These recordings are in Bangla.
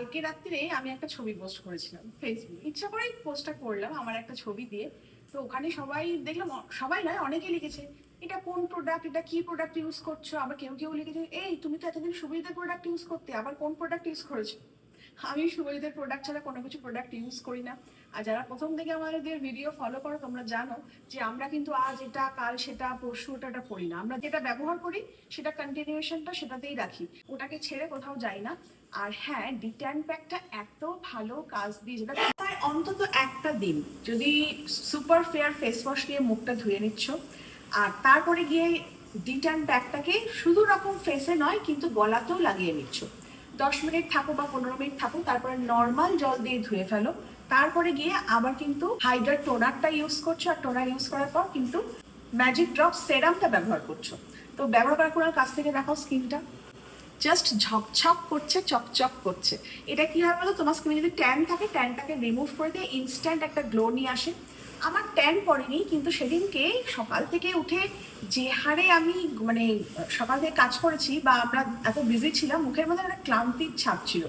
কালকে রাত্রে আমি একটা ছবি পোস্ট করেছিলাম ফেসবুক, ইচ্ছা করেই পোস্টটা করলাম আমার একটা ছবি দিয়ে। তো ওখানে সবাই দেখলাম, সবাই নয় অনেকে লিখেছে এটা কোন প্রোডাক্ট, এটা কি প্রোডাক্ট ইউজ করছো। আবার কেউ কেউ লিখেছে এই তুমি তো এতদিন সুবিধার প্রোডাক্ট ইউজ করতে, আবার কোন প্রোডাক্ট ইউজ করেছো। আমি শুভজিতের প্রোডাক্ট ছাড়া কোনো কিছু প্রোডাক্ট ইউজ করি না। আর যারা প্রথম থেকে আমাদের ভিডিও ফলো করো তোমরা জানো যে আমরা কিন্তু আজ এটা কাল সেটা পরশু ওটা করি না। আমরা যেটা ব্যবহার করি সেটা কন্টিনিউশনটা সেটাতেই রাখি, ওটাকে ছেড়ে কোথাও যাই না। আর হ্যাঁ, ডিট্যান প্যাকটা এত ভালো কাজ দিয়ে, যেটা তাই অন্তত একটা দিন যদি সুপার ফেয়ার ফেস ওয়াশ দিয়ে মুখটা ধুয়ে নিচ্ছ, আর তারপরে গিয়ে ডিট্যান প্যাকটাকে শুধু রকম ফেসে নয় কিন্তু গলাতেও লাগিয়ে নিচ্ছ, 10 মিনিট থাকো বা 15 মিনিট থাকো, তারপরে নর্মাল জল দিয়ে ধুয়ে ফেলো, তারপরে গিয়ে আবার কিন্তু হাইড্রা টোনারটা ইউজ করছো, আর টোনার ইউজ করার পর কিন্তু ম্যাজিক ড্রপ সেরামটা ব্যবহার করছো। তো ব্যবহার করার কাছ থেকে দেখাও স্কিনটা জাস্ট ঝকঝক করছে, চকচক করছে। এটা কি হয় বলো, তোমার স্কিনে যদি ট্যান থাকে ট্যানটাকে রিমুভ করে দিয়ে ইনস্ট্যান্ট একটা গ্লো নিয়ে আসে। আমার ট্যান পড়েনি, কিন্তু সেদিনকে সকাল থেকে উঠে যে হারে আমি মানে সকাল থেকে কাজ করেছি বা আমরা এত বিজি ছিলাম, মুখের মধ্যে একটা ক্লান্তির ছাপ ছিল।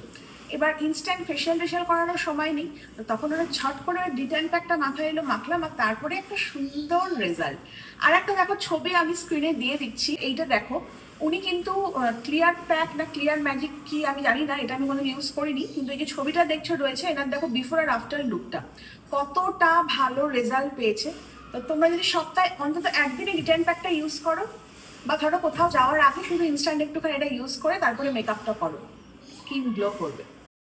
এবার ইনস্ট্যান্ট ফেশিয়াল করানোর সময় নেই, তো তখন ওরা ঝট করে ডিটেন প্যাকটা মাথায় এলো, মাখলাম, আর তারপরে একটা সুন্দর রেজাল্ট। আর একটা দেখো ছবি আমি স্ক্রিনে দিয়ে দিচ্ছি, এইটা দেখো। উনি কিন্তু ক্লিয়ার প্যাক না ক্লিয়ার ম্যাজিক কি আমি জানি না, এটা আমি কোনো ইউজ করিনি, কিন্তু এই যে ছবিটা দেখছো রয়েছে এনার, দেখো বিফোর আর আফটার লুকটা কতটা ভালো রেজাল্ট পেয়েছে। তো তোমরা যদি সপ্তাহে অন্তত একদিনই রিটার্ন প্যাকটা ইউজ করো, বা ধরো কোথাও যাওয়ার আগে শুধু ইনস্ট্যান্ট একটুখানি এটা ইউজ করে তারপরে মেকআপটা করো, স্কিন গ্লো করবে।